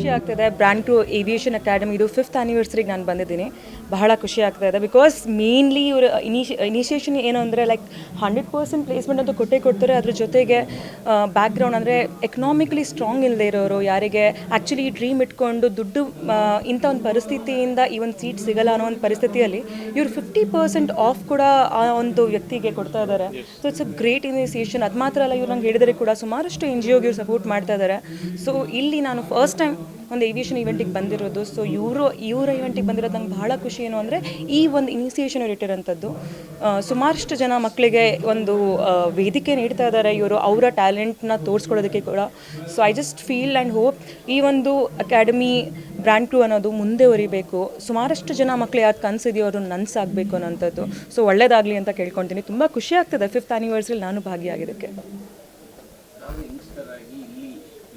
ಖುಷಿ ಆಗ್ತಾಯಿದೆ. Brand to aviation academy ಇದು 5th ಆ್ಯನಿವರ್ಸರಿಗೆ ನಾನು ಬಂದಿದ್ದೀನಿ. ಬಹಳ ಖುಷಿ ಆಗ್ತಾಯಿದೆ. ಬಿಕಾಸ್ ಮೇನ್ಲಿ ಇವರು ಇನಿಷಿಯೇಷನ್ ಏನು ಅಂದರೆ ಲೈಕ್ 100% ಪ್ಲೇಸ್ಮೆಂಟ್ ಅಂತೂ ಕೊಡ್ತಾರೆ. ಅದ್ರ ಜೊತೆಗೆ ಬ್ಯಾಕ್ಗ್ರೌಂಡ್ ಅಂದರೆ ಎಕನಾಮಿಕಲಿ ಸ್ಟ್ರಾಂಗ್ ಇಲ್ಲದೆ ಇರೋರು, ಯಾರಿಗೆ ಆ್ಯಕ್ಚುಲಿ ಡ್ರೀಮ್ ಇಟ್ಕೊಂಡು ದುಡ್ಡು ಇಂಥ ಒಂದು ಪರಿಸ್ಥಿತಿಯಿಂದ ಈ ಒಂದು ಸೀಟ್ ಸಿಗಲ್ಲ ಅನ್ನೋ ಒಂದು ಪರಿಸ್ಥಿತಿಯಲ್ಲಿ ಇವರು 50% ಆಫ್ ಕೂಡ ಆ ಒಂದು ವ್ಯಕ್ತಿಗೆ ಕೊಡ್ತಾ ಇದ್ದಾರೆ. So it's a great initiation. ಅದು ಮಾತ್ರ ಅಲ್ಲ, ಇವ್ರು ನಂಗೆ ಹೇಳಿದರೆ ಕೂಡ ಸುಮಾರಷ್ಟು NGOಗೆ ಇವ್ರು ಸಪೋರ್ಟ್ ಮಾಡ್ತಾ ಇದ್ದಾರೆ. ಸೊ ಇಲ್ಲಿ ನಾನು ಫಸ್ಟ್ ಟೈಮ್ ಒಂದು ಏವಿಯೇಷನ್ ಇವೆಂಟಿಗೆ ಬಂದಿರೋದು. ಸೊ ಇವರ ಇವೆಂಟಿಗೆ ಬಂದಿರೋದು ನಂಗೆ ಬಹಳ ಖುಷಿ. ಏನು ಅಂದರೆ ಈ ಒಂದು ಇನಿಷಿಯೇಷನ್ ಇಟ್ಟಿರೋಂಥದ್ದು ಸುಮಾರಷ್ಟು ಜನ ಮಕ್ಕಳಿಗೆ ಒಂದು ವೇದಿಕೆ ನೀಡ್ತಾ ಇದ್ದಾರೆ ಇವರು ಅವರ ಟ್ಯಾಲೆಂಟ್ನ ತೋರಿಸ್ಕೊಳ್ಳೋದಕ್ಕೆ ಕೂಡ. So I just feel and hope ಈ ಒಂದು ಅಕಾಡೆಮಿ ಬ್ರ್ಯಾಂಡ್ ಟು ಅನ್ನೋದು ಮುಂದೆ ಹೊರಿಬೇಕು. ಸುಮಾರಷ್ಟು ಜನ ಮಕ್ಕಳು ಯಾರು ಕನಸಿದೆಯೋ ಅವರು ನನಸಾಗಬೇಕು ಅನ್ನೋಂಥದ್ದು. ಸೊ ಒಳ್ಳೇದಾಗಲಿ ಅಂತ ಕೇಳ್ಕೊತೀನಿ. ತುಂಬ ಖುಷಿ ಆಗ್ತದೆ 5th ಆ್ಯನಿವರ್ಸರಿಲಿ ನಾನು ಭಾಗಿಯಾಗಿದ್ದಕ್ಕೆ.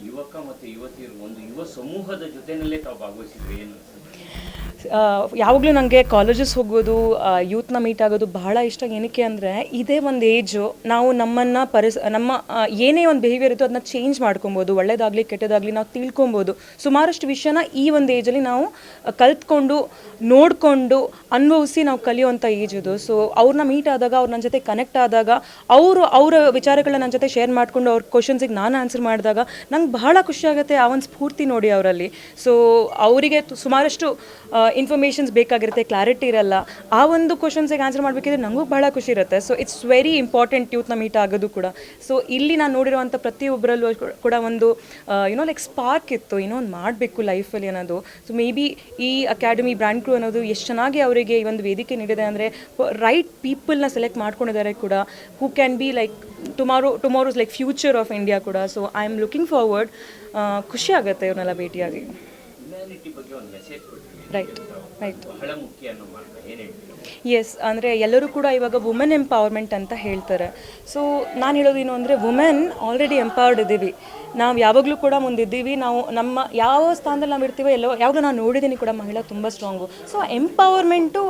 ಯುವಕ ಮತ್ತು ಯುವತಿಯರು ಒಂದು ಯುವ ಸಮೂಹದ ಜೊತೆಯಲ್ಲೇ ತಾವು ಭಾಗವಹಿಸಿದ್ರೆ ಏನು? ಯಾವಾಗಲೂ ನನಗೆ ಕಾಲೇಜಸ್ ಹೋಗೋದು, ಯೂತ್ನ ಮೀಟ್ ಆಗೋದು ಬಹಳ ಇಷ್ಟ. ಏನಕ್ಕೆ ಅಂದರೆ ಇದೇ ಒಂದು ಏಜು ನಾವು ನಮ್ಮನ್ನು ನಮ್ಮ ಏನೇ ಒಂದು ಬಿಹೇವಿಯರ್ ಇತ್ತು ಅದನ್ನ ಚೇಂಜ್ ಮಾಡ್ಕೊಬೋದು. ಒಳ್ಳೇದಾಗಲಿ ಕೆಟ್ಟದಾಗಲಿ ನಾವು ತಿಳ್ಕೊಬೋದು. ಸುಮಾರಷ್ಟು ವಿಷಯನ ಈ ಒಂದು ಏಜಲ್ಲಿ ನಾವು ಕಲ್ತ್ಕೊಂಡು ನೋಡಿಕೊಂಡು ಅನುಭವಿಸಿ ನಾವು ಕಲಿಯುವಂಥ ಏಜ್ ಇದು. ಸೊ ಅವ್ರನ್ನ ಮೀಟ್ ಆದಾಗ, ಅವ್ರು ನನ್ನ ಜೊತೆ ಕನೆಕ್ಟ್ ಆದಾಗ, ಅವರ ವಿಚಾರಗಳನ್ನ ನನ್ನ ಜೊತೆ ಶೇರ್ ಮಾಡಿಕೊಂಡು ಅವ್ರ ಕ್ವಶನ್ಸಿಗೆ ನಾನು ಆನ್ಸರ್ ಮಾಡಿದಾಗ ನಂಗೆ ಬಹಳ ಖುಷಿ ಆಗುತ್ತೆ. ಆ ಒಂದು ಸ್ಫೂರ್ತಿ ನೋಡಿ ಅವರಲ್ಲಿ. ಸೊ ಅವರಿಗೆ ಸುಮಾರಷ್ಟು ಇನ್ಫಾರ್ಮೇಷನ್ಸ್ ಬೇಕಾಗಿರುತ್ತೆ, ಕ್ಲಾರಿಟಿ ಇರಲ್ಲ. ಆ ಒಂದು ಕ್ವಶನ್ಸಿಗೆ ಆನ್ಸರ್ ಮಾಡಬೇಕಿದ್ರೆ ನನಗೂ ಬಹಳ ಖುಷಿ ಇರುತ್ತೆ. ಸೊ ಇಟ್ಸ್ ವೆರಿ ಇಂಪಾರ್ಟೆಂಟ್ ಯೂತ್ನ ಮೀಟ್ ಆಗೋದು ಕೂಡ. ಸೊ ಇಲ್ಲಿ ನಾನು ನೋಡಿರುವಂಥ ಪ್ರತಿಯೊಬ್ಬರಲ್ಲೂ ಕೂಡ ಒಂದು ಲೈಕ್ ಸ್ಪಾರ್ಕ್ ಇತ್ತು, ಏನೋ ಒಂದು ಮಾಡಬೇಕು ಲೈಫಲ್ಲಿ ಅನ್ನೋದು. ಸೊ ಮೇ ಬಿ ಈ ಅಕಾಡೆಮಿ ಬ್ರ್ಯಾಂಡ್ ಟು ಅನ್ನೋದು ಎಷ್ಟು ಚೆನ್ನಾಗಿ ಅವರಿಗೆ ಈ ಒಂದು ವೇದಿಕೆ ನೀಡಿದೆ ಅಂದರೆ ರೈಟ್ ಪೀಪಲ್ನ ಸೆಲೆಕ್ಟ್ ಮಾಡ್ಕೊಂಡಿದ್ದಾರೆ ಕೂಡ, who can be like tomorrow's like future of India ಕೂಡ. So I am looking forward. ಖುಷಿ ಆಗುತ್ತೆ ಇವ್ರನ್ನೆಲ್ಲ ಭೇಟಿಯಾಗಿ. ರೈಟ್ ಬಹಳ ಮುಖ್ಯ ಅನ್ನೋ ಮಾತು ಏನು ಹೇಳ್ತೀರಾ? ಎಸ್, ಅಂದರೆ ಎಲ್ಲರೂ ಕೂಡ ಇವಾಗ ವುಮೆನ್ ಎಂಪವರ್ಮೆಂಟ್ ಅಂತ ಹೇಳ್ತಾರೆ. ಸೊ ನಾನು ಹೇಳೋದೇನು ಅಂದರೆ ವುಮೆನ್ ಆಲ್ರೆಡಿ ಎಂಪವರ್ಡ್ ಇದ್ದೀವಿ. ನಾವು ಯಾವಾಗಲೂ ಕೂಡ ಮುಂದಿದ್ದೀವಿ. ನಾವು ನಮ್ಮ ಯಾವ ಸ್ಥಾನದಲ್ಲಿ ನಾವು ಇರ್ತೀವೋ ಯಾವಾಗಲೂ ನಾನು ನೋಡಿದ್ದೀನಿ ಕೂಡ ಮಹಿಳಾ ತುಂಬ ಸ್ಟ್ರಾಂಗು. ಸೊ ಎಂಪವರ್ಮೆಂಟು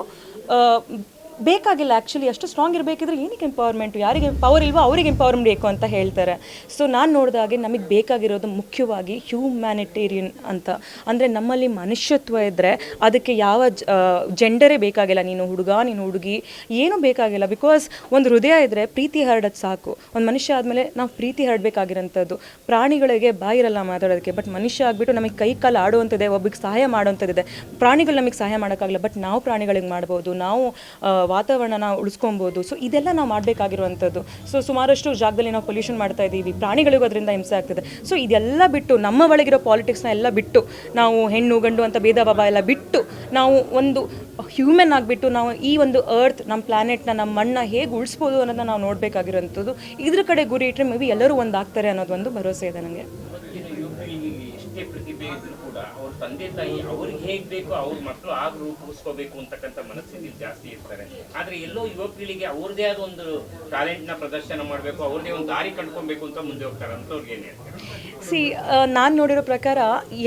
ಬೇಕಾಗಿಲ್ಲ. ಆ್ಯಕ್ಚುಲಿ ಅಷ್ಟು ಸ್ಟ್ರಾಂಗ್ ಇರಬೇಕಿದ್ರೆ ಏನಕ್ಕೆ ಎಂಪವರ್ಮೆಂಟು? ಯಾರಿಗೆ ಪವರ್ ಇಲ್ವೋ ಅವರಿಗೆ ಎಂಪವರ್ಮೆಂಟ್ ಬೇಕು ಅಂತ ಹೇಳ್ತಾರೆ. ಸೊ ನಾನು ನೋಡಿದಾಗೆ ನಮಗೆ ಬೇಕಾಗಿರೋದು ಮುಖ್ಯವಾಗಿ ಹ್ಯೂಮ್ಯಾನಿಟೇರಿಯನ್ ಅಂತ. ಅಂದರೆ ನಮ್ಮಲ್ಲಿ ಮನುಷ್ಯತ್ವ ಇದ್ದರೆ ಅದಕ್ಕೆ ಯಾವ ಜೆಂಡರೇ ಬೇಕಾಗಿಲ್ಲ. ನೀನು ಹುಡುಗ, ನೀನು ಹುಡುಗಿ, ಏನೂ ಬೇಕಾಗಿಲ್ಲ. ಬಿಕಾಸ್ ಒಂದು ಹೃದಯ ಇದ್ದರೆ ಪ್ರೀತಿ ಹರಡೋದು ಸಾಕು. ಒಂದು ಮನುಷ್ಯ ಆದಮೇಲೆ ನಾವು ಪ್ರೀತಿ ಹರಡಬೇಕಾಗಿರೋಂಥದ್ದು. ಪ್ರಾಣಿಗಳಿಗೆ ಬಾಯಿರಲ್ಲ ಮಾತಾಡೋದಕ್ಕೆ, ಬಟ್ ಮನುಷ್ಯ ಆಗಿಬಿಟ್ಟು ನಮಗೆ ಕೈ ಕಾಲು ಆಡುವಂಥದ್ದೇ, ಒಬ್ಬರಿಗೆ ಸಹಾಯ ಮಾಡುವಂಥದ್ದಿದೆ. ಪ್ರಾಣಿಗಳು ನಮಗೆ ಸಹಾಯ ಮಾಡೋಕ್ಕಾಗಲ್ಲ, ಬಟ್ ನಾವು ಪ್ರಾಣಿಗಳಿಗೆ ಮಾಡ್ಬೋದು. ನಾವು ವಾತಾವರಣನ ಉಳಿಸ್ಕೊಬೋದು. ಸೊ ಇದೆಲ್ಲ ನಾವು ಮಾಡಬೇಕಾಗಿರುವಂಥದ್ದು. ಸೊ ಸುಮಾರಷ್ಟು ಜಾಗದಲ್ಲಿ ನಾವು ಪೊಲ್ಯೂಷನ್ ಮಾಡ್ತಾ ಇದ್ದೀವಿ, ಪ್ರಾಣಿಗಳಿಗೂ ಅದರಿಂದ ಹಿಂಸೆ ಆಗ್ತದೆ. ಸೊ ಇದೆಲ್ಲ ಬಿಟ್ಟು ನಮ್ಮ ಒಳಗಿರೋ ಪಾಲಿಟಿಕ್ಸ್ನ ಎಲ್ಲ ಬಿಟ್ಟು, ನಾವು ಹೆಣ್ಣು ಗಂಡು ಅಂತ ಭೇದ ಭಾವ ಎಲ್ಲ ಬಿಟ್ಟು, ನಾವು ಒಂದು ಹ್ಯೂಮನ್ ಆಗಿಬಿಟ್ಟು ನಾವು ಈ ಒಂದು ಅರ್ತ್, ನಮ್ಮ ಪ್ಲಾನೆಟ್ನ, ನಮ್ಮ ಮಣ್ಣನ್ನ ಹೇಗೆ ಉಳಿಸ್ಬೋದು ಅನ್ನೋದನ್ನ ನಾವು ನೋಡಬೇಕಾಗಿರೋಂಥದ್ದು. ಇದ್ರ ಕಡೆ ಗುರಿ ಇಟ್ಟರೆ ಮೇ ಬಿ ಎಲ್ಲರೂ ಒಂದಾಗ್ತಾರೆ ಅನ್ನೋದೊಂದು ಭರವಸೆ ಇದೆ ನನಗೆ. ಎಷ್ಟೇ ಪ್ರತಿಭೆ ಇದ್ರೂ ಕೂಡ ಅವ್ರ ತಂದೆ ತಾಯಿ ಅವ್ರಿಗೆ ಹೇಗೆ ಬೇಕೋ ಅವ್ರ ಮಕ್ಕಳು ಆಗ ರೂಪಿಸ್ಕೋಬೇಕು ಅಂತಕ್ಕಂಥ ಮನಸ್ಥಿತಿ ಜಾಸ್ತಿ ಇರ್ತಾರೆ. ಆದರೆ ಎಲ್ಲೋ ಯುವ ಪೀಳಿಗೆ ಅವ್ರದೇ ಆದ ಒಂದು ಟ್ಯಾಲೆಂಟ್ನ ಪ್ರದರ್ಶನ ಮಾಡಬೇಕು, ಅವ್ರದೇ ಒಂದು ದಾರಿ ಕಂಡ್ಕೊಬೇಕು ಅಂತ ಮುಂದೆ ಹೋಗ್ತಾರೆ. ಅಂಥವ್ರಿಗೆ ಏನು ಹೇಳ್ತಾರೆ? ನಾನು ನೋಡಿರೋ ಪ್ರಕಾರ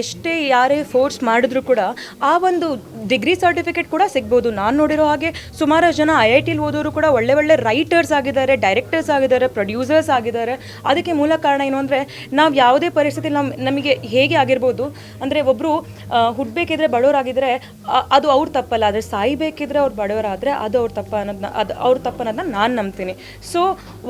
ಎಷ್ಟೇ ಯಾರೇ ಫೋರ್ಸ್ ಮಾಡಿದ್ರು ಕೂಡ ಆ ಒಂದು ಡಿಗ್ರಿ ಸರ್ಟಿಫಿಕೇಟ್ ಕೂಡ ಸಿಗ್ಬೋದು. ನಾನು ನೋಡಿರೋ ಹಾಗೆ ಸುಮಾರು ಜನ IITಲಿ ಓದೋರು ಕೂಡ ಒಳ್ಳೆ ರೈಟರ್ಸ್ ಆಗಿದ್ದಾರೆ, ಡೈರೆಕ್ಟರ್ಸ್ ಆಗಿದ್ದಾರೆ, ಪ್ರೊಡ್ಯೂಸರ್ಸ್ ಆಗಿದ್ದಾರೆ. ಅದಕ್ಕೆ ಮೂಲ ಕಾರಣ ಏನು ಅಂದರೆ ನಾವು ಯಾವುದೇ ಪರಿಸ್ಥಿತಿ ನಮಗೆ ಹೇಗೆ ಆಗಿರ್ಬೋದು ಅಂದರೆ ಒಬ್ಬರು ಹುಟ್ಟಬೇಕಿದ್ರೆ ಬಡವರಾಗಿದ್ದರೆ ಅದು ಅವ್ರ ತಪ್ಪಲ್ಲ, ಆದರೆ ಸಾಯ್ಬೇಕಿದ್ರೆ ಅವ್ರು ಬಡವರಾದರೆ ಅದು ಅವ್ರ ತಪ್ಪನ್ನೋದನ್ನ ನಾನು ನಂಬ್ತೀನಿ. ಸೊ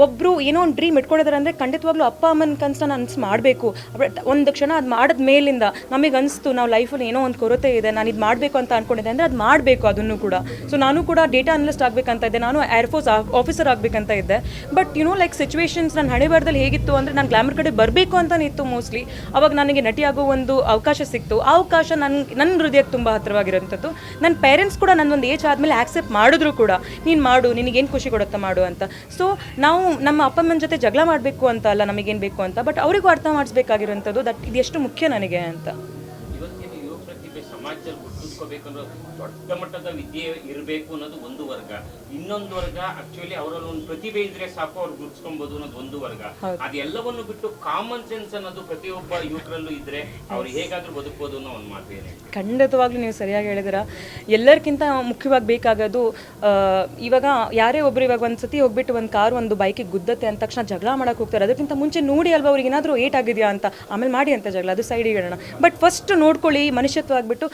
ಒಬ್ಬರು ಏನೋ ಒಂದು ಡ್ರೀಮ್ ಇಟ್ಕೊಂಡಿದ್ದಾರೆ ಅಂದರೆ ಖಂಡಿತವಾಗ್ಲೂ ಅಪ್ಪ ಅಮ್ಮನ ಕನಸನ್ನ ಅನ್ಸ್ ಮಾಡಬೇಕು. ಬಟ್ ಒಂದು ಕ್ಷಣ ಅದು ಮಾಡಿದ ಮೇಲಿಂದ ನಮಗೆ ಅನಿಸ್ತು ನಾವು ಲೈಫಲ್ಲಿ ಏನೋ ಒಂದು ಕೊರತೆ ಇದೆ, ನಾನು ಇದು ಮಾಡಬೇಕು ಅಂತ ಅಂದ್ಕೊಂಡಿದ್ದೆ ಅಂದರೆ ಅದು ಮಾಡಬೇಕು ಅದನ್ನು ಕೂಡ. ಸೊ ನಾನು ಕೂಡ ಡೇಟಾ ಅನಲಿಸ್ಟ್ ಆಗಬೇಕಂತ ಇದ್ದೆ, ನಾನು ಏರ್ಫೋರ್ಸ್ ಆಫೀಸರ್ ಆಗಬೇಕಂತ ಇದ್ದೆ. ಬಟ್ ಲೈಕ್ ಸಿಚುವೇಶನ್ಸ್ ನನ್ನ ಹಣೆ ಬರದಲ್ಲಿ ಹೇಗಿತ್ತು ಅಂದರೆ ನಾನು ಗ್ಲಾಮರ್ ಕಡೆ ಬರಬೇಕು ಅಂತಲೇ ಇತ್ತು ಮೋಸ್ಟ್ಲಿ. ಅವಾಗ ನನಗೆ ನಟಿಯಾಗೋ ಒಂದು ಅವಕಾಶ ಸಿಕ್ತು. ಆ ಅವಕಾಶ ನನ್ನ ಹೃದಯಕ್ಕೆ ತುಂಬ ಹತ್ತಿರವಾಗಿರೋಂಥದ್ದು. ನನ್ನ ಪೇರೆಂಟ್ಸ್ ಕೂಡ ನನ್ನೊಂದು ಏಜ್ ಆದಮೇಲೆ ಆಕ್ಸೆಪ್ಟ್ ಮಾಡಿದ್ರು ಕೂಡ, ನೀನು ಮಾಡು, ನಿನಗೇನು ಖುಷಿ ಕೊಡುತ್ತಾ ಮಾಡು ಅಂತ. ಸೊ ನಾವು ನಮ್ಮ ಅಪ್ಪ ಅಮ್ಮನ ಜೊತೆ ಜಗಳ ಮಾಡಬೇಕು ಅಂತ ಅಲ್ಲ, ನಮಗೇನು ಬೇಕು ಅಂತ, ಬಟ್ ಅವರಿಗೂ ಅರ್ಥ ಮಾಡಿಸ್ಬೇಕಾಗಿರೋಂಥದ್ದು ಇದು ಎಷ್ಟು ಮುಖ್ಯ ನನಗೆ ಅಂತ. ಇವತ್ತಿನ ಯುವ ಪ್ರತಿಭೆ ಸಮಾಜದಲ್ಲಿ ಗುರುತಿಸ್ಕೋಬೇಕನ್ನೋ ದೊಡ್ಡ ಮಟ್ಟದ ವಿದ್ಯೆ ಇರಬೇಕು ಅನ್ನೋದು ಒಂದು ವರ್ಗ. ಇನ್ನೊಂದು ವರ್ಗ ಆಕ್ಚುಲಿ ಅವರಲ್ಲಿ ಒಂದು ಪ್ರತಿಭೆ ಇದ್ರೆ ಸಾಕು ಅವ್ರು ಗುರುತಿಸ್ಕೊಬಹುದು ಅನ್ನೋದು ಒಂದು ವರ್ಗ. ಅದೆಲ್ಲವನ್ನು ಬಿಟ್ಟು ಕಾಮನ್ ಸೆನ್ಸ್ ಅನ್ನೋದು ಪ್ರತಿಯೊಬ್ಬ ಯುವಕರಲ್ಲೂ ಇದ್ರೆ ಅವ್ರು ಹೇಗಾದ್ರೂ ಬದುಕಬಹುದು ಅನ್ನೋ ಒಂದು ಮಾತು ಏನೇ. ಖಂಡಿತವಾಗ್ಲೂ ನೀವು ಸರಿಯಾಗಿ ಹೇಳಿದಿರ. ಎಲ್ಲರಿಗಿಂತ ಮುಖ್ಯವಾಗಿ ಬೇಕಾಗೋದು ಇವಾಗ ಯಾರೇ ಒಬ್ರು ಇವಾಗ ಒಂದ್ಸತಿ ಹೋಗ್ಬಿಟ್ಟು ಒಂದು ಕಾರು ಒಂದು ಬೈಕಿಗೆ ಗುದ್ದತ್ತೆ ಅಂದ ತಕ್ಷಣ ಜಗಳ ಮಾಡಕ್ಕೆ ಹೋಗ್ತಾರೆ. ಅದಕ್ಕಿಂತ ಮುಂಚೆ ನೋಡಿ ಅಲ್ವಾ ಅವ್ರಿಗೆ ಏನಾದರೂ ಏಟ್ ಆಗಿದೆಯಾ ಅಂತ, ಆಮೇಲೆ ಮಾಡಿ ಅಂತ ಜಗಳ, ಅದು ಸೈಡಿಗೆ ಇಡೋಣ. ಬಟ್ ಫಸ್ಟ್ ನೋಡ್ಕೊಳ್ಳಿ ಮನುಷ್ಯತ್ವ ಆಗಿಬಿಟ್ಟು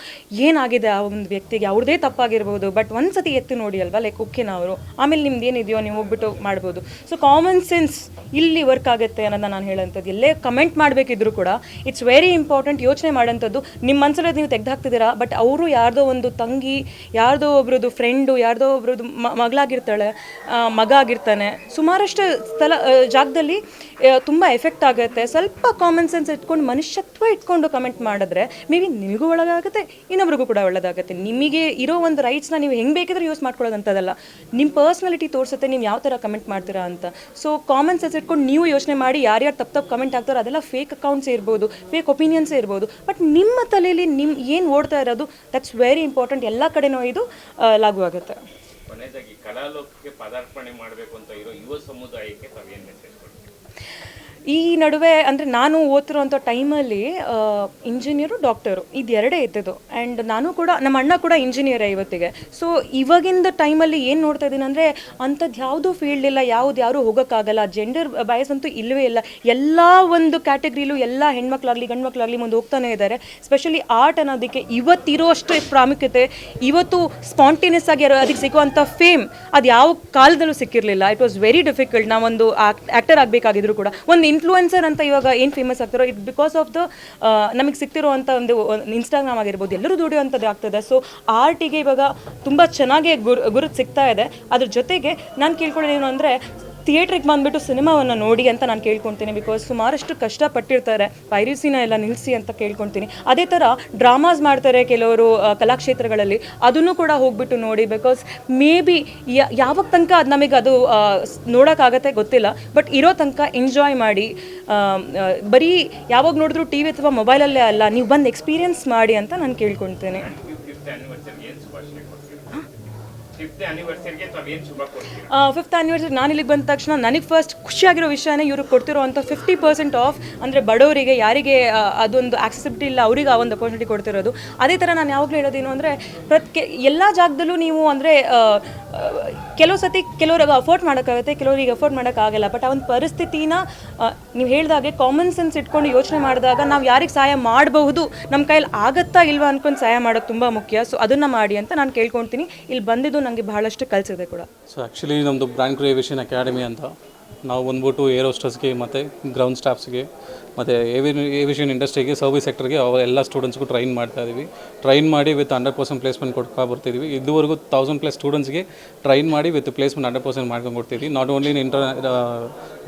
ಏನಾಗಿದೆ ಆ ಒಂದು ವ್ಯಕ್ತಿಗೆ, ಅವ್ರದ್ದೇ ತಪ್ಪಾಗಿರ್ಬೋದು, ಬಟ್ ಒಂದ್ಸತಿ ಎತ್ತಿ ನೋಡಿ ಅಲ್ವಾ, ಲೈಕ್ ಓಕೆನಾ ಅವರು, ಆಮೇಲೆ ನಿಮ್ದು ಏನಿದೆಯೋ ನೀವು ಹೋಗ್ಬಿಟ್ಟು ಮಾಡ್ಬೋದು. ಸೊ ಕಾಮನ್ ಸೆನ್ಸ್ ಇಲ್ಲಿ ವರ್ಕ್ ಆಗುತ್ತೆ ಅನ್ನೋದನ್ನ ನಾನು ಹೇಳೋಂಥದ್ದು. ಎಲ್ಲೇ ಕಮೆಂಟ್ ಮಾಡಬೇಕಿದ್ರು ಕೂಡ ಇಟ್ಸ್ ವೆರಿ ಇಂಪಾರ್ಟೆಂಟ್. ಯೋಚನೆ ಮಾಡೋಂಥದ್ದು ನಿಮ್ಮ ಮನಸ್ಸಲ್ಲಿ ನೀವು ತೆಗೆದುಹಾಕ್ತಿದ್ದೀರಾ, ಬಟ್ ಅವರು ಯಾರ್ದೋ ಒಂದು ತಂಗಿ, ಯಾರ್ದೋ ಒಬ್ರದ್ದು ಫ್ರೆಂಡು, ಯಾರ್ದೋ ಒಬ್ರದ್ದು ಮಗಳಾಗಿರ್ತಾಳೆ, ಮಗ ಆಗಿರ್ತಾನೆ, ಸುಮಾರಷ್ಟು ಜಾಗದಲ್ಲಿ ತುಂಬ ಎಫೆಕ್ಟ್ ಆಗುತ್ತೆ. ಸ್ವಲ್ಪ ಕಾಮನ್ ಸೆನ್ಸ್ ಇಟ್ಕೊಂಡು ಮನುಷ್ಯತ್ವ ಇಟ್ಕೊಂಡು ಕಮೆಂಟ್ ಮಾಡಿದ್ರೆ ಮೇ ಬಿ ನಿಮಗೂ ಒಳ್ಳೆದಾಗುತ್ತೆ, ಇನ್ನೊಬ್ರಿಗೂ ಕೂಡ ಒಳ್ಳೆದಾಗುತ್ತೆ. ನಿಮಗೆ ಇರೋ ಒಂದು ರೈಟ್ಸ್ನ ನೀವು ಹೆಂಗೆ ಬೇಕಿದ್ರೆ ಯೂಸ್ ಮಾಡ್ಕೊಳ್ಳೋದಂಥದ್ದಲ್ಲ, ನಿಮ್ಮ ಪರ್ಸ್ನಾಲಿಟಿ ತೋರಿಸುತ್ತೆ ನೀವು ಯಾವ ಥರ ಕಮೆಂಟ್ ಮಾಡ್ತೀರಾ ಅಂತ. ಸೊ ಕಾಮನ್ ಸೆನ್ಸ್ ಇಟ್ಕೊಂಡು ನೀವು ಯೋಚನೆ ಮಾಡಿ, ಯಾರ್ಯಾರು ತಪ್ಪು ಕಮೆಂಟ್ ಆಗ್ತಾರೋ ಅದೆಲ್ಲ ಫೇಕ್ ಅಕೌಂಟ್ಸೇ ಇರ್ಬೋದು, ಫೇಕ್ ಒಪಿನಿಯನ್ಸೇ ಇರ್ಬೋದು, ಬಟ್ ನಿಮ್ಮ ತಲೆಯಲ್ಲಿ ಏನು ಓಡ್ತಾ ಇರೋದು ದಟ್ಸ್ ವೆರಿ ಇಂಪಾರ್ಟೆಂಟ್. ಎಲ್ಲ ಕಡೆನೂ ಇದು ಲಾಗು ಆಗುತ್ತೆ. ಕೊನೆಯದಾಗಿ ಕಲಾಲೋಕಕ್ಕೆ ಪದಾರ್ಪಣೆ ಮಾಡಬೇಕು ಅಂತ ಇರೋ ಯುವ ಸಮುದಾಯಕ್ಕೆ ತಾವೇನು ಮೆಸೇಜ್ ಕೊಡ್ತೀವಿ? ಈ ನಡುವೆ ಅಂದರೆ ನಾನು ಓದ್ತಿರೋಂಥ ಟೈಮಲ್ಲಿ ಇಂಜಿನಿಯರು, ಡಾಕ್ಟರು ಇದೆರಡೇ ಇದ್ದಿದ್ದು. ಆ್ಯಂಡ್ ನಾನು ಕೂಡ, ನಮ್ಮ ಅಣ್ಣ ಕೂಡ ಇಂಜಿನಿಯರೇ ಇವತ್ತಿಗೆ. ಸೊ ಇವಾಗಿಂದ ಟೈಮಲ್ಲಿ ಏನು ನೋಡ್ತಾ ಇದ್ದೀನಿ ಅಂದರೆ ಅಂಥದ್ದು ಯಾವುದೂ ಫೀಲ್ಡ್ ಇಲ್ಲ, ಯಾರು ಹೋಗೋಕ್ಕಾಗಲ್ಲ. ಜೆಂಡರ್ ಬಯಸ್ ಅಂತೂ ಇಲ್ಲವೇ ಇಲ್ಲ. ಎಲ್ಲ ಒಂದು ಕ್ಯಾಟಗ್ರಿಲೂ ಎಲ್ಲ ಹೆಣ್ಮಕ್ಳಾಗಲಿ ಗಂಡು ಮಕ್ಕಳಾಗಲಿ ಮುಂದೆ ಹೋಗ್ತಾನೆ ಇದ್ದಾರೆ. ಸ್ಪೆಷಲಿ ಆರ್ಟ್ ಅನ್ನೋದಕ್ಕೆ ಇವತ್ತಿರೋ ಅಷ್ಟು ಪ್ರಾಮುಖ್ಯತೆ, ಇವತ್ತು ಸ್ಪಾಂಟೇನಿಯಸ್ ಆಗಿ ಅದಕ್ಕೆ ಸಿಗುವಂಥ ಫೇಮ್ ಅದು ಯಾವ ಕಾಲದಲ್ಲೂ ಸಿಕ್ಕಿರಲಿಲ್ಲ. It was very difficult. ನಾವೊಂದು ಆ್ಯಕ್ಟರ್ ಆಗಬೇಕಾಗಿದ್ರು ಕೂಡ, ಒಂದು ಇನ್ಫ್ಲೂಯೆನ್ಸರ್ ಅಂತ ಇವಾಗ ಏನು ಫೇಮಸ್ ಆಗ್ತಾರೋ ಇಟ್ ಬಿಕಾಸ್ ಆಫ್ ದ ನಮಗೆ ಸಿಗ್ತಿರುವಂಥ ಒಂದು ಇನ್ಸ್ಟಾಗ್ರಾಮ್ ಆಗಿರ್ಬೋದು, ಎಲ್ಲರೂ ದುಡಿಯುವಂಥದ್ದು ಆಗ್ತದೆ. ಸೊ ಆರ್ಟಿಗೆ ಇವಾಗ ತುಂಬ ಚೆನ್ನಾಗಿ ಗುರುತು ಸಿಗ್ತಾ ಇದೆ. ಅದ್ರ ಜೊತೆಗೆ ನಾನು ಕೇಳ್ಕೊಳ್ಳೋದೇನು ಅಂದರೆ ಥಿಯೇಟ್ರಿಗೆ ಬಂದುಬಿಟ್ಟು ಸಿನಿಮಾವನ್ನು ನೋಡಿ ಅಂತ ನಾನು ಕೇಳ್ಕೊತೀನಿ. ಬಿಕಾಸ್ ಸುಮಾರಷ್ಟು ಕಷ್ಟಪಟ್ಟಿರ್ತಾರೆ, ಪೈರಸಿನ ಎಲ್ಲ ನಿಲ್ಲಿಸಿ ಅಂತ ಕೇಳ್ಕೊತೀನಿ. ಅದೇ ಥರ ಡ್ರಾಮಾಸ್ ಮಾಡ್ತಾರೆ ಕೆಲವರು ಕಲಾಕ್ಷೇತ್ರಗಳಲ್ಲಿ, ಅದನ್ನು ಕೂಡ ಹೋಗ್ಬಿಟ್ಟು ನೋಡಿ. ಬಿಕಾಸ್ ಮೇ ಬಿ ಯಾವಾಗ ತನಕ ಅದು ನಮಗೆ ಅದು ನೋಡೋಕ್ಕಾಗತ್ತೆ ಗೊತ್ತಿಲ್ಲ, ಬಟ್ ಇರೋ ತನಕ ಎಂಜಾಯ್ ಮಾಡಿ. ಬರೀ ಯಾವಾಗ ನೋಡಿದ್ರು ಟಿ ವಿ ಅಥವಾ ಮೊಬೈಲಲ್ಲೇ ಅಲ್ಲ, ನೀವು ಬಂದು ಎಕ್ಸ್ಪೀರಿಯನ್ಸ್ ಮಾಡಿ ಅಂತ ನಾನು ಕೇಳ್ಕೊಳ್ತೇನೆ. ಫಿಫ್ತ್ ಆ್ಯನಿವರ್ಸರಿ ನಾನು ಇಲ್ಲಿಗೆ ಬಂದ ತಕ್ಷಣ ನನಗೆ ಫಸ್ಟ್ ಖುಷಿಯಾಗಿರೋ ವಿಷಯನೇ ಇವ್ರಿಗೆ ಕೊಡ್ತಿರೋವಂಥ 50% ಆಫ್. ಅಂದರೆ ಬಡವರಿಗೆ, ಯಾರಿಗೆ ಅದೊಂದು ಆಕ್ಸೆಸಿಬಿಲಿಟಿ ಇಲ್ಲ ಅವರಿಗೆ ಆ ಒಂದು ಅಪರ್ಚುನಿಟಿ ಕೊಡ್ತಿರೋದು. ಅದೇ ಥರ ನಾನು ಯಾವಾಗಲೂ ಹೇಳೋದೇನು ಅಂದರೆ ಎಲ್ಲ ಜಾಗದಲ್ಲೂ ನೀವು ಅಂದರೆ ಕೆಲವು ಸತಿ ಕೆಲವ್ರಿಗೆ ಅಫೋರ್ಡ್ ಮಾಡೋಕ್ಕಾಗುತ್ತೆ, ಕೆಲವರಿಗೆ ಅಫೋರ್ಡ್ ಮಾಡೋಕ್ಕಾಗಲ್ಲ. ಬಟ್ ಆ ಒಂದು ಪರಿಸ್ಥಿತಿನ ನೀವು ಹೇಳಿದಾಗೆ ಕಾಮನ್ ಸೆನ್ಸ್ ಇಟ್ಕೊಂಡು ಯೋಚನೆ ಮಾಡಿದಾಗ ನಾವು ಯಾರಿಗೆ ಸಹಾಯ ಮಾಡಬಹುದು, ನಮ್ಮ ಕೈಯಲ್ಲಿ ಆಗುತ್ತಾ ಇಲ್ವಾ ಅಂದ್ಕೊಂಡು ಸಹಾಯ ಮಾಡೋದು ತುಂಬ ಮುಖ್ಯ. ಸೊ ಅದನ್ನು ಮಾಡಿ ಅಂತ ನಾನು ಕೇಳ್ಕೊಳ್ತೀನಿ. ಇಲ್ಲಿ ಬಂದಿದ್ದು ನನಗೆ ಬಹಳಷ್ಟು ಕಲಿಸಿದೆ ಕೂಡ. ಸೊ ಆ್ಯಕ್ಚುಲಿ ನಮ್ಮದು ಬ್ರ್ಯಾಂಡ್ ಕ್ರಿಯೇಷನ್ ಅಕಾಡೆಮಿ ಅಂತ, ನಾವು ಬಂದ್ಬಿಟ್ಟು ಏರ್ ಹೋಸ್ಟರ್ಸ್ಗೆ ಮತ್ತು ಗ್ರೌಂಡ್ ಸ್ಟಾಫ್ಸ್ಗೆ ಮತ್ತು ಏವಿಯೇಷನ್ ಇಂಡಸ್ಟ್ರಿಗೆ, ಸರ್ವಿಸ್ ಸೆಕ್ಟರ್ಗೆ ಎಲ್ಲ ಸ್ಟೂಡೆಂಟ್ಸ್ಗೂ ಟ್ರೈನ್ ಮಾಡ್ತಾಯಿದ್ದೀವಿ. ಟ್ರೈನ್ ಮಾಡಿ ವಿತ್ 100% ಪ್ಲೇಸ್ಮೆಂಟ್ ಕೊಡ್ತಾ ಬರ್ತಿದ್ದೀವಿ. ಇದುವರೆಗೂ 1000+ ಸ್ಟೂಡೆಂಟ್ಸ್ಗೆ ಟ್ರೈನ್ ಮಾಡಿ ವಿತ್ ಪ್ಲೇಸ್ಮೆಂಟ್ 100% ಮಾಡ್ಕೊಂಡು ಕೊಡ್ತೀವಿ. Not only in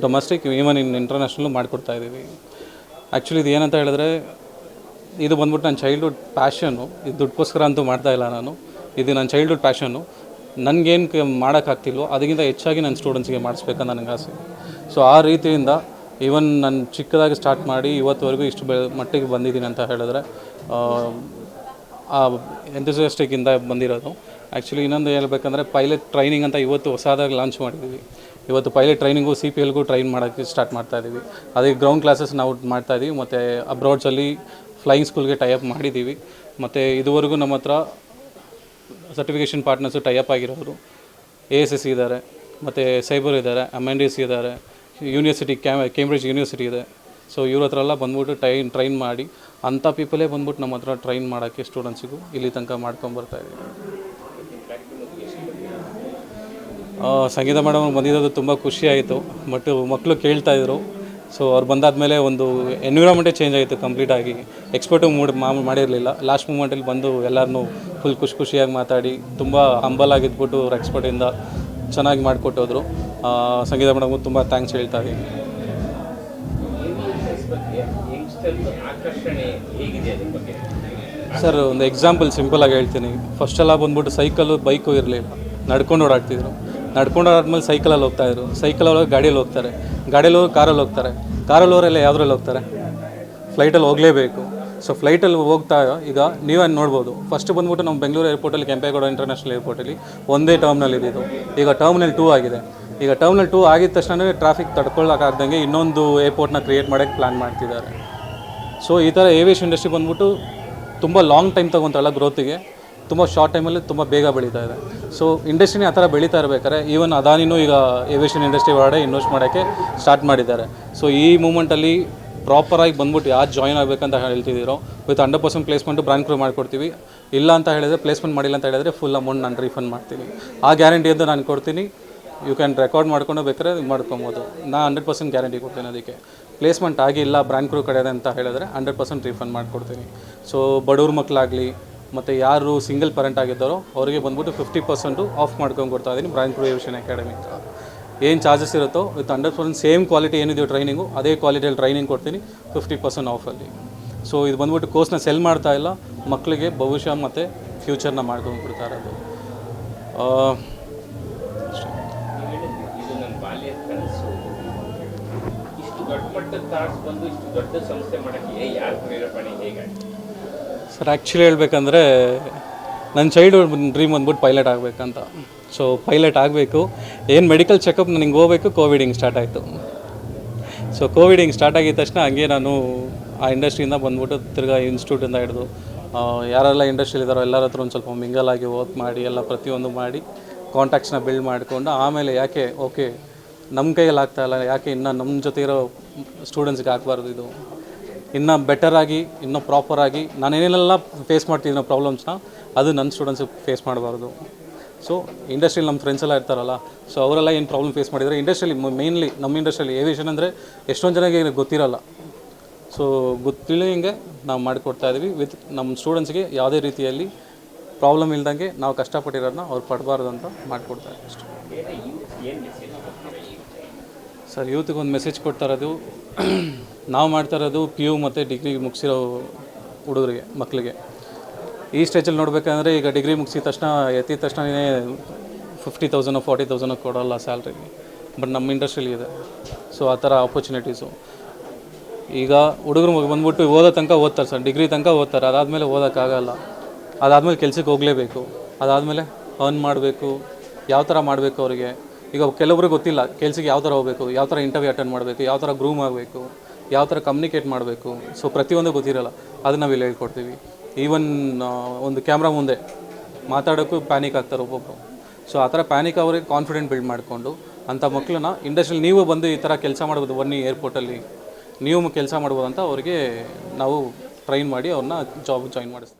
domestic, even in international ಮಾಡಿಕೊಡ್ತಾ ಇದ್ದೀವಿ. ಆ್ಯಕ್ಚುಲಿ ಇದು ಏನಂತ ಹೇಳಿದ್ರೆ, ಇದು ಬಂದ್ಬಿಟ್ಟು ನನ್ನ ಚೈಲ್ಡ್ಹುಡ್ ಪ್ಯಾಷನ್ನು. ಇದು ದುಡ್ಡುಗೋಸ್ಕರ ಅಂತೂ ಮಾಡ್ತಾಯಿಲ್ಲ ನಾನು, ಇದು ನನ್ನ ಚೈಲ್ಡ್ಹುಡ್ ಪ್ಯಾಷನ್ನು. ನನಗೇನು ಮಾಡೋಕ್ಕಾಗ್ತಿಲ್ವೋ ಅದಕ್ಕಿಂತ ಹೆಚ್ಚಾಗಿ ನನ್ನ ಸ್ಟೂಡೆಂಟ್ಸ್ಗೆ ಮಾಡಿಸ್ಬೇಕಂತ ನನಗೆ ಆಸೆ. ಸೊ ಆ ರೀತಿಯಿಂದ ಈವನ್ ನಾನು ಚಿಕ್ಕದಾಗಿ ಸ್ಟಾರ್ಟ್ ಮಾಡಿ ಇವತ್ತುವರೆಗೂ ಇಷ್ಟು ಮಟ್ಟಿಗೆ ಬಂದಿದ್ದೀನಿ ಅಂತ ಹೇಳಿದ್ರೆ ಆ ಎಂಥೂಸಿಯಾಸ್ಟಿಕ್ಕಿಂದ ಬಂದಿರೋದು. ಆ್ಯಕ್ಚುಲಿ ಇನ್ನೊಂದು ಹೇಳ್ಬೇಕಂದ್ರೆ ಪೈಲಟ್ ಟ್ರೈನಿಂಗ್ ಅಂತ ಇವತ್ತು ಹೊಸದಾಗಿ ಲಾಂಚ್ ಮಾಡಿದ್ದೀವಿ. ಇವತ್ತು ಪೈಲಟ್ ಟ್ರೈನಿಂಗು CPLಗೂ ಟ್ರೈನ್ ಮಾಡೋಕ್ಕೆ ಸ್ಟಾರ್ಟ್ ಮಾಡ್ತಾಯಿದ್ದೀವಿ. ಅದಕ್ಕೆ ಗ್ರೌಂಡ್ ಕ್ಲಾಸಸ್ ನಾವು ಮಾಡ್ತಾಯಿದ್ದೀವಿ. ಮತ್ತು ಅಬ್ರಾಡ್ಸಲ್ಲಿ ಫ್ಲೈಯಿಂಗ್ ಸ್ಕೂಲ್ಗೆ ಟೈಅಪ್ ಮಾಡಿದ್ದೀವಿ. ಮತ್ತು ಇದುವರೆಗೂ ನಮ್ಮ ಹತ್ರ ಸರ್ಟಿಫಿಕೇಷನ್ ಪಾರ್ಟ್ನರ್ಸು ಟೈಅಪ್ ಆಗಿರೋರು ASS ಇದ್ದಾರೆ, ಮತ್ತು ಸೈಬರ್ ಇದ್ದಾರೆ, MNDC ಇದ್ದಾರೆ, ಯೂನಿವರ್ಸಿಟಿ ಕೇಂಬ್ರಿಡ್ಜ್ ಯೂನಿವರ್ಸಿಟಿ ಇದೆ. ಸೊ ಇವ್ರ ಹತ್ರ ಎಲ್ಲ ಬಂದ್ಬಿಟ್ಟು ಟ್ರೈನ್ ಮಾಡಿ ಅಂಥ ಪೀಪಲೇ ಬಂದ್ಬಿಟ್ಟು ನಮ್ಮ ಹತ್ರ ಟ್ರೈನ್ ಮಾಡೋಕ್ಕೆ ಸ್ಟೂಡೆಂಟ್ಸಿಗೂ ಇಲ್ಲಿ ತನಕ ಮಾಡ್ಕೊಂಬರ್ತಾಯಿದ್ದೀವಿ. ಸಂಗೀತ ಮೇಡಮ್ ಬಂದಿರೋದು ತುಂಬ ಖುಷಿಯಾಯಿತು. ಬಟ್ ಮಕ್ಕಳು ಕೇಳ್ತಾಯಿದ್ರು. ಸೊ ಅವ್ರು ಬಂದಾದಮೇಲೆ ಒಂದು ಎನ್ವಿರಾನ್ಮೆಂಟೇ ಚೇಂಜ್ ಆಯಿತು ಕಂಪ್ಲೀಟಾಗಿ. ಎಕ್ಸ್ಪೆಕ್ಟು ಮಾಡಿರಲಿಲ್ಲ. ಲಾಸ್ಟ್ ಮೂಮೆಂಟಲ್ಲಿ ಬಂದು ಎಲ್ಲರನ್ನೂ ಫುಲ್ ಖುಷಿಯಾಗಿ ಮಾತಾಡಿ ತುಂಬ ಹಂಬಲ್ ಆಗಿದ್ಬಿಟ್ಟು ಅವ್ರು ಎಕ್ಸ್ಪರ್ಟಿಂದ ಚೆನ್ನಾಗಿ ಮಾಡಿಕೊಟ್ಟೋದ್ರು. ಸಂಗೀತ ಮೇಡಮ್ಗೂ ತುಂಬ ಥ್ಯಾಂಕ್ಸ್ ಹೇಳ್ತಾ ಇದ್ದೀನಿ. ಸರ್ ಒಂದು ಎಕ್ಸಾಂಪಲ್ ಸಿಂಪಲಾಗಿ ಹೇಳ್ತೀನಿ. ಫಸ್ಟೆಲ್ಲ ಬಂದ್ಬಿಟ್ಟು ಸೈಕಲ್ಲು ಬೈಕು ಇರಲಿಲ್ಲ, ನಡ್ಕೊಂಡು ಓಡಾಡ್ತಿದ್ರು. ನಡ್ಕೊಂಡು ಓಡಾದ್ಮೇಲೆ ಸೈಕಲಲ್ಲಿ ಹೋಗ್ತಾಯಿದ್ರು, ಸೈಕಲಲ್ಲಿ ಗಾಡಿಯಲ್ಲಿ ಹೋಗ್ತಾರೆ, ಗಾಡಿಯಲ್ಲಿ ಹೋಗಿ ಕಾರಲ್ಲಿ ಹೋಗ್ತಾರೆ, ಕಾರಲ್ಲಿ ಹೋರೆಲ್ಲ ಯಾವುದ್ರಲ್ಲಿ ಹೋಗ್ತಾರೆ? ಫ್ಲೈಟಲ್ಲಿ ಹೋಗಲೇಬೇಕು. ಸೊ ಫ್ಲೈಟಲ್ಲಿ ಹೋಗ್ತಾ ಈಗ ನೀವೇ ನೋಡ್ಬೋದು, ಫಸ್ಟ್ ಬಂದ್ಬಿಟ್ಟು ನಮ್ಮ ಬೆಂಗಳೂರು ಏರ್ಪೋರ್ಟಲ್ಲಿ ಕೆಂಪೇಗೌಡ ಇಂಟರ್ನ್ಯಾಷನಲ್ ಏರ್ಪೋರ್ಟಲ್ಲಿ ಒಂದೇ ಟರ್ಮಿನಲ್ ಇದ್ದಿದ್ದು, ಈಗ ಟರ್ಮಿನಲ್ 2 ಆಗಿದೆ. ಈಗ ಟರ್ಮಿನಲ್ 2 ಆಗಿದ ತಕ್ಷಣ ಟ್ರಾಫಿಕ್ ತಡ್ಕೊಳ್ಳೋಕ್ಕಾಗ್ದಂಗೆ ಇನ್ನೊಂದು ಏರ್ಪೋರ್ಟ್ನ ಕ್ರಿಯೇಟ್ ಮಾಡೋಕ್ಕೆ ಪ್ಲ್ಯಾನ್ ಮಾಡ್ತಿದ್ದಾರೆ. ಸೊ ಈ ಥರ ಏವಿಯೇಷನ್ ಇಂಡಸ್ಟ್ರಿ ಬಂದ್ಬಿಟ್ಟು ತುಂಬ ಲಾಂಗ್ ಟೈಮ್ ತೊಗೊತಲ್ಲ ಗ್ರೋತಿಗೆ, ತುಂಬ ಶಾರ್ಟ್ ಟೈಮಲ್ಲಿ ತುಂಬ ಬೇಗ ಬೆಳೀತಾ ಇದೆ. ಸೊ ಇಂಡಸ್ಟ್ರಿನೇ ಆ ಥರ ಬೆಳೀತಾ ಇರಬೇಕಾದ್ರೆ ಈವನ್ ಅದಾನಿನೂ ಈಗ ಏವಿಯೇಷನ್ ಇಂಡಸ್ಟ್ರಿ ಒಳಗಡೆ ಇನ್ವೆಸ್ಟ್ ಮಾಡೋಕ್ಕೆ ಸ್ಟಾರ್ಟ್ ಮಾಡಿದ್ದಾರೆ. ಸೊ ಈ ಮೂಮೆಂಟಲ್ಲಿ ಪ್ರಾಪರಾಗಿ ಬಂದ್ಬಿಟ್ಟು ಯಾರು ಜಾಯ್ನ್ ಆಗಬೇಕಂತ ಹೇಳ್ತಿದ್ದೀರೋ ವಿತ್ 100% ಪ್ಲೇಸ್ಮೆಂಟು ಬ್ರ್ಯಾಂಡ್ ಕ್ರೂ ಮಾಡಿಕೊಡ್ತೀವಿ. ಇಲ್ಲ ಅಂತ ಹೇಳಿದರೆ ಪ್ಲೇಸ್ಮೆಂಟ್ ಮಾಡಿಲ್ಲ ಅಂತ ಹೇಳಿದರೆ ಫುಲ್ ಅಮೌಂಟ್ ನಾನು ರೀಫಂಡ್ ಮಾಡ್ತೀನಿ. ಆ ಗ್ಯಾರಂಟಿ ಅಂತ ನಾನು ಕೊಡ್ತೀನಿ. ಯು ಕ್ಯಾನ್ ರೆಕಾರ್ಡ್ ಮಾಡ್ಕೊಂಡು ಬೇಕಾದ್ರೆ ಮಾಡ್ಕೊಬೋದು. ನಾನು 100% ಗ್ಯಾರಂಟಿ ಕೊಡ್ತೀನಿ. ಅದಕ್ಕೆ ಪ್ಲೇಸ್ಮೆಂಟ್ ಆಗಿಲ್ಲ ಬ್ರ್ಯಾಂಡ್ ಕ್ರೂ ಕಡೆ ಅಂತ ಹೇಳಿದ್ರೆ 100% ರೀಫಂಡ್ ಮಾಡಿಕೊಡ್ತೀನಿ. ಸೊ ಬಡವ್ರ ಮಕ್ಕಳಾಗಲಿ ಮತ್ತು ಯಾರು ಸಿಂಗಲ್ ಪೇರೆಂಟ್ ಆಗಿದ್ದಾರೋ ಅವರಿಗೆ ಬಂದ್ಬಿಟ್ಟು 50% ಆಫ್ ಮಾಡ್ಕೊಂಡು ಕೊಡ್ತಾ ಇದ್ದೀನಿ ಬ್ರ್ಯಾಂಡ್ ಕ್ರೂ ಏವಿಯೇಷನ್ ಅಕಾಡೆಮಿ ಅಂತ. ಏನು ಚಾರ್ಜಸ್ ಇರುತ್ತೋ ವಿತ್ 100% ಸೇಮ್ ಕ್ವಾಲಿಟಿ ಏನಿದೆಯೋ ಟ್ರೈನಿಂಗು ಅದೇ ಕ್ವಾಲಿಟಿಯಲ್ಲಿ ಟ್ರೈನಿಂಗ್ ಕೊಡ್ತೀನಿ 50% ಆಫಲ್ಲಿ. ಸೊ ಇದು ಬಂದ್ಬಿಟ್ಟು ಕೋರ್ಸ್ನ ಸೆಲ್ ಮಾಡ್ತಾ ಇಲ್ಲ, ಮಕ್ಕಳಿಗೆ ಭವಿಷ್ಯ ಮತ್ತು ಫ್ಯೂಚರ್ನ ಮಾಡ್ಕೊಂಡು ಕೊಡ್ತಾ ಇರೋದು. ಇದು ನನ್ನ ಬಾಲ್ಯದ ಕನಸು. ಇಷ್ಟು ದೊಡ್ಡ ಮಟ್ಟದ ಥಾಟ್ಸ್ ಬಂದು ಇಷ್ಟು ದೊಡ್ಡ ಸಂಸ್ಥೆ ಮಾಡೋಕ್ಕೆ ಯಾರು ಪ್ರೇರೇಪಣೆ ಹೇಗೆ? ಸರ್ ಆ್ಯಕ್ಚುಲಿ ಹೇಳ್ಬೇಕಂದ್ರೆ ನನ್ನ ಚೈಲ್ಡ್ಹುಡ್ ಡ್ರೀಮ್ ಬಂದ್ಬಿಟ್ಟು ಪೈಲಟ್ ಆಗಬೇಕಂತ. ಸೊ ಪೈಲಟ್ ಆಗಬೇಕು, ಏನು ಮೆಡಿಕಲ್ ಚೆಕಪ್ ನನಗೆ ಹೋಗಬೇಕು, ಕೋವಿಡ್ ಹಿಂಗೆ ಸ್ಟಾರ್ಟ್ ಆಯಿತು. ಸೊ ಕೋವಿಡ್ ಹಿಂಗೆ ಸ್ಟಾರ್ಟ್ ಆಗಿದ ತಕ್ಷಣ ಹಂಗೆ ನಾನು ಆ ಇಂಡಸ್ಟ್ರಿಯಿಂದ ಬಂದ್ಬಿಟ್ಟು ತಿರ್ಗಾ ಇನ್ಸ್ಟಿಟ್ಯೂಟಿಂದ ಹಿಡಿದು ಯಾರೆಲ್ಲ ಇಂಡಸ್ಟ್ರಿಯಲ್ಲಿದ್ದಾರೋ ಎಲ್ಲರ ಹತ್ರ ಒಂದು ಸ್ವಲ್ಪ ಮಿಂಗಲ್ ಆಗಿ ವರ್ಕ್ ಮಾಡಿ ಎಲ್ಲ ಪ್ರತಿಯೊಂದು ಮಾಡಿ ಕಾಂಟ್ಯಾಕ್ಟ್ಸ್ನ ಬಿಲ್ಡ್ ಮಾಡಿಕೊಂಡು ಆಮೇಲೆ ಯಾಕೆ ಓಕೆ ನಮ್ಮ ಕೈಯಲ್ಲಿ ಆಗ್ತಾಯಿಲ್ಲ, ಯಾಕೆ ಇನ್ನೂ ನಮ್ಮ ಜೊತೆ ಇರೋ ಸ್ಟೂಡೆಂಟ್ಸ್ಗೆ ಆಗಬಾರ್ದು, ಇದು ಇನ್ನೂ ಬೆಟರಾಗಿ ಇನ್ನೂ ಪ್ರಾಪರಾಗಿ ನಾನೇನೆಲ್ಲ ಫೇಸ್ ಮಾಡ್ತಿದ್ದೀನೋ ಪ್ರಾಬ್ಲಮ್ಸ್ನ ಅದು ನನ್ನ ಸ್ಟೂಡೆಂಟ್ಸಿಗೆ ಫೇಸ್ ಮಾಡಬಾರ್ದು. ಸೊ ಇಂಡಸ್ಟ್ರಿಯಲ್ಲಿ ನಮ್ಮ ಫ್ರೆಂಡ್ಸ್ ಎಲ್ಲ ಇರ್ತಾರಲ್ಲ, ಸೊ ಅವರೆಲ್ಲ ಏನು ಪ್ರಾಬ್ಲಮ್ ಫೇಸ್ ಮಾಡಿದರೆ ಇಂಡಸ್ಟ್ರಿಯಲ್ಲಿ ಮೇನ್ಲಿ ನಮ್ಮ ಇಂಡಸ್ಟ್ರಿಯಲ್ಲಿ ಏವಿಯೇಷನ್ ಅಂದರೆ ಎಷ್ಟೊಂದು ಜನಕ್ಕೆ ಗೊತ್ತಿರಲ್ಲ. ಸೊ ಗೊತ್ತಿಲ್ಲಂಗೆ ನಾವು ಮಾಡಿಕೊಡ್ತಾ ಇದ್ದೀವಿ. ವಿತ್ ನಮ್ಮ ಸ್ಟೂಡೆಂಟ್ಸ್ಗೆ ಯಾವುದೇ ರೀತಿಯಲ್ಲಿ ಪ್ರಾಬ್ಲಮ್ ಇಲ್ದಂಗೆ ನಾವು ಕಷ್ಟಪಟ್ಟಿರೋದನ್ನ ಅವ್ರು ಪಡಬಾರ್ದು ಅಂತ ಮಾಡಿಕೊಡ್ತಾ ಇದ್ದೀವಿ ಅಷ್ಟೇ. ಸರ್ ಯೂತ್ಗೆ ಒಂದು ಮೆಸೇಜ್ ಕೊಡ್ತಾ ಇರೋದು, ನಾವು ಮಾಡ್ತಾ ಇರೋದು PU ಮತ್ತು ಡಿಗ್ರಿ ಮುಗಿಸಿರೋ ಹುಡುಗರಿಗೆ ಮಕ್ಕಳಿಗೆ. ಈ ಸ್ಟೇಜಲ್ಲಿ ನೋಡಬೇಕಂದ್ರೆ ಈಗ ಡಿಗ್ರಿ ಮುಗಿಸಿದ ತಕ್ಷಣ ಎತ್ತಿದ ತಕ್ಷಣವೇ 50,000 40,000 ಕೊಡೋಲ್ಲ ಸ್ಯಾಲ್ರಿ. ಬಟ್ ನಮ್ಮ ಇಂಡಸ್ಟ್ರಿಯಲ್ಲಿ ಇದೆ. ಸೊ ಆ ಥರ ಆಪರ್ಚುನಿಟೀಸು ಈಗ ಹುಡುಗರು ಬಂದ್ಬಿಟ್ಟು ಓದೋ ತನಕ ಓದ್ತಾರೆ ಸರ್, ಡಿಗ್ರಿ ತನಕ ಓದ್ತಾರೆ. ಅದಾದಮೇಲೆ ಓದೋಕ್ಕಾಗಲ್ಲ. ಅದಾದಮೇಲೆ ಕೆಲ್ಸಕ್ಕೆ ಹೋಗಲೇಬೇಕು. ಅದಾದಮೇಲೆ ಅರ್ನ್ ಮಾಡಬೇಕು. ಯಾವ ಥರ ಮಾಡಬೇಕು ಅವರಿಗೆ. ಈಗ ಕೆಲವ್ರಿಗೆ ಗೊತ್ತಿಲ್ಲ ಕೆಲ್ಸಕ್ಕೆ ಯಾವ ಥರ ಹೋಗಬೇಕು, ಯಾವ ಥರ ಇಂಟರ್ವ್ಯೂ ಅಟೆಂಡ್ ಮಾಡಬೇಕು, ಯಾವ ಥರ ಗ್ರೂಮ್ ಆಗಬೇಕು, ಯಾವ ಥರ ಕಮ್ಯುನಿಕೇಟ್ ಮಾಡಬೇಕು. ಸೊ ಪ್ರತಿಯೊಂದು ಗೊತ್ತಿರಲ್ಲ, ಅದನ್ನು ನಾವು ಇಲ್ಲಿ ಹೇಳ್ಕೊಡ್ತೀವಿ. ಈವನ್ ಒಂದು ಕ್ಯಾಮ್ರಾ ಮುಂದೆ ಮಾತಾಡೋಕ್ಕೂ ಪ್ಯಾನಿಕ್ ಆಗ್ತಾರೆ ಒಬ್ಬೊಬ್ಬರು. ಸೊ ಆ ಥರ ಪ್ಯಾನಿಕ್ ಅವ್ರಿಗೆ ಕಾನ್ಫಿಡೆಂಟ್ ಬಿಲ್ಡ್ ಮಾಡಿಕೊಂಡು ಅಂಥ ಮಕ್ಕಳನ್ನ ಇಂಡಸ್ಟ್ರಿಯಲ್ಲಿ ನೀವು ಬಂದು ಈ ಥರ ಕೆಲಸ ಮಾಡ್ಬೋದು, ಬನ್ನಿ ಏರ್ಪೋರ್ಟಲ್ಲಿ ನೀವು ಕೆಲಸ ಮಾಡ್ಬೋದು ಅಂತ ಅವ್ರಿಗೆ ನಾವು ಟ್ರೈನ್ ಮಾಡಿ ಅವ್ರನ್ನ ಜಾಬ್ ಜಾಯಿನ್ ಮಾಡಿಸ್ತೀವಿ.